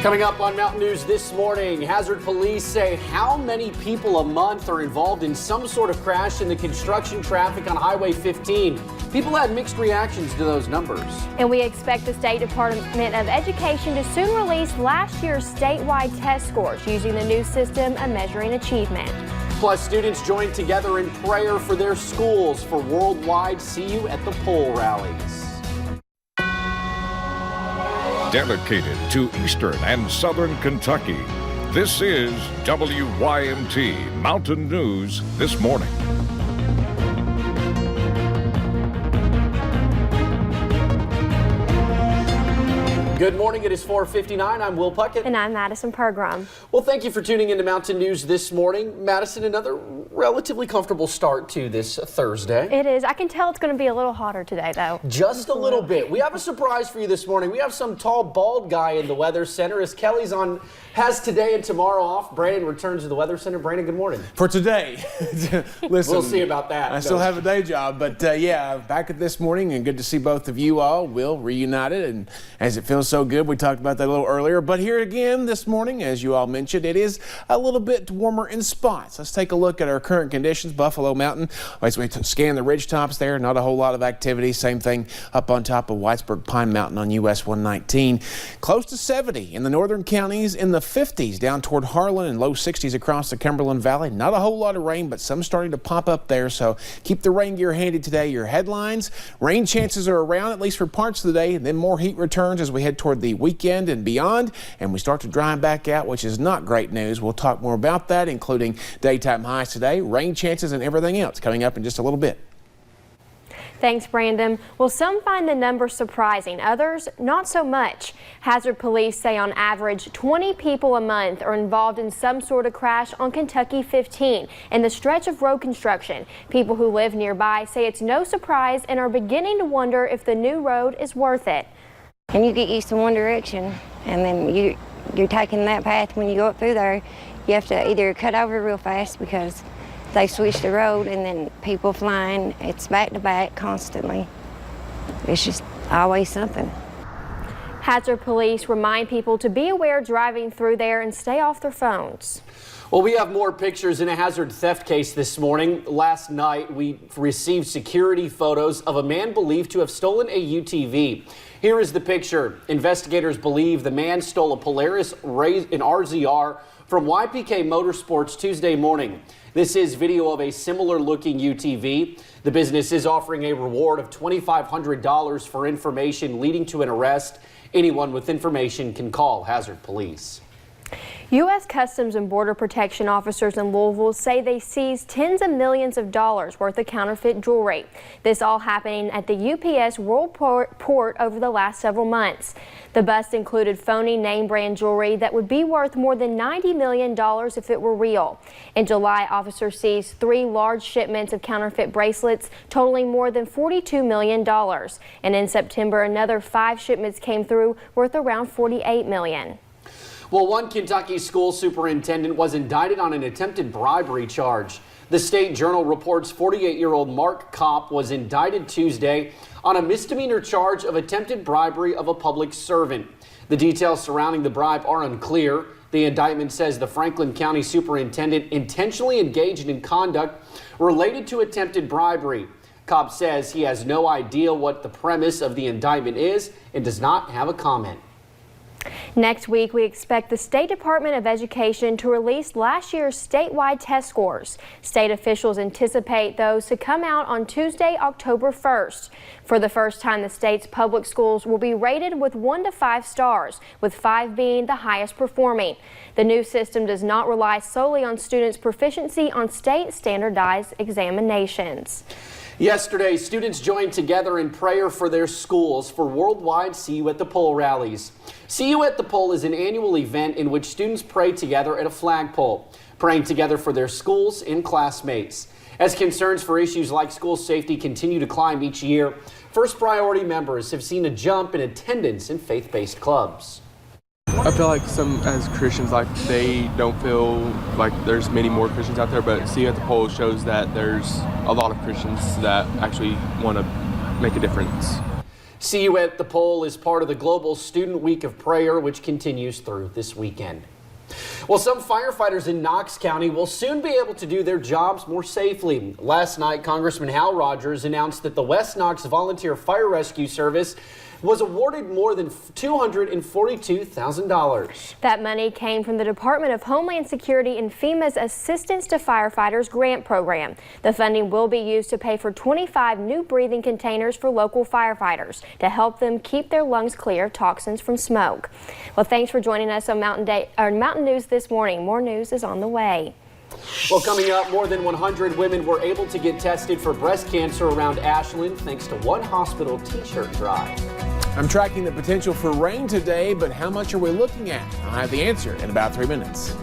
Coming up on Mountain News this morning, Hazzard police say how many people a month are involved in some sort of crash in the construction traffic on Highway 15. People had mixed reactions to those numbers. And we expect the State Department of Education to soon release last year's statewide test scores using the new system of measuring achievement. Plus, students joined together in prayer for their schools for worldwide See You at the Pole rallies. Dedicated to Eastern and Southern Kentucky, this is WYMT Mountain News This Morning. Good morning. It is 4:59. I'm Will Puckett. And I'm Madison Pergram. Well, thank you for tuning into Mountain News this morning. Madison, another relatively comfortable start to this Thursday. It is. I can tell it's going to be a little hotter today, though. Just a little bit. We have a surprise for you this morning. We have some tall, bald guy in the Weather Center as Kelly's has today and tomorrow off. Brandon returns to the Weather Center. Brandon, good morning. For today. Listen, we'll see about that. I still have a day job, but yeah, back at this morning and good to see both of you all. Will reunited, and as it feels so good, we talked about that a little earlier, but here again this morning, as you all mentioned, it is a little bit warmer in spots. Let's take a look at our current conditions. Buffalo Mountain, as we scan the ridge tops there, not a whole lot of activity. Same thing up on top of Whitesburg Pine Mountain on US 119. Close to 70 in the northern counties, in the 50s down toward Harlan, and low 60s across the Cumberland Valley. Not a whole lot of rain, but some starting to pop up there, so keep the rain gear handy today. Your headlines, rain chances are around at least for parts of the day, and then more heat returns as we head toward the weekend and beyond, and we start to dry back out, which is not great news. We'll talk more about that, including daytime highs today, rain chances, and everything else coming up in just a little bit. Thanks, Brandon. Well, some find the number surprising, others not so much. Hazzard police say on average 20 people a month are involved in some sort of crash on Kentucky 15 and the stretch of road construction. People who live nearby say it's no surprise and are beginning to wonder if the new road is worth it. And you get used to one direction, and then you're taking that path. When you go up through there, you have to either cut over real fast because they switched the road, and then people flying. It's back to back constantly. It's just always something. Hazzard police remind people to be aware driving through there and stay off their phones. Well, we have more pictures in a Hazzard theft case this morning. Last night, we received security photos of a man believed to have stolen a UTV. Here is the picture. Investigators believe the man stole a Polaris in RZR from YPK Motorsports Tuesday morning. This is video of a similar looking UTV. The business is offering a reward of $2,500 for information leading to an arrest. Anyone with information can call Hazzard Police. U.S. Customs and Border Protection officers in Louisville say they seized tens of millions of dollars worth of counterfeit jewelry. This all happening at the UPS World Port over the last several months. The bust included phony name brand jewelry that would be worth more than $90 million if it were real. In July, officers seized 3 large shipments of counterfeit bracelets totaling more than $42 million. And in September, another 5 shipments came through worth around $48 million. Well, one Kentucky school superintendent was indicted on an attempted bribery charge. The State Journal reports 48-year-old Mark Kopp was indicted Tuesday on a misdemeanor charge of attempted bribery of a public servant. The details surrounding the bribe are unclear. The indictment says the Franklin County superintendent intentionally engaged in conduct related to attempted bribery. Kopp says he has no idea what the premise of the indictment is and does not have a comment. Next week, we expect the State Department of Education to release last year's statewide test scores. State officials anticipate those to come out on Tuesday, October 1st. For the first time, the state's public schools will be rated with 1 to 5 stars, with 5 being the highest performing. The new system does not rely solely on students' proficiency on state standardized examinations. Yesterday, students joined together in prayer for their schools for worldwide See You at the Pole rallies. See You at the Pole is an annual event in which students pray together at a flagpole, praying together for their schools and classmates. As concerns for issues like school safety continue to climb each year, First Priority members have seen a jump in attendance in faith-based clubs. I feel like as Christians, they don't feel like there's many more Christians out there, but See You at the Pole shows that there's a lot of Christians that actually want to make a difference. See You at the Pole is part of the Global Student Week of Prayer, which continues through this weekend. Well, some firefighters in Knox County will soon be able to do their jobs more safely. Last night, Congressman Hal Rogers announced that the West Knox Volunteer Fire Rescue Service was awarded more than $242,000. That money came from the Department of Homeland Security and FEMA's Assistance to Firefighters grant program. The funding will be used to pay for 25 new breathing containers for local firefighters to help them keep their lungs clear of toxins from smoke. Well, thanks for joining us on Mountain News this morning. More news is on the way. Well, coming up, more than 100 women were able to get tested for breast cancer around Ashland thanks to one hospital t-shirt drive. I'm tracking the potential for rain today, but how much are we looking at? I'll have the answer in about 3 minutes.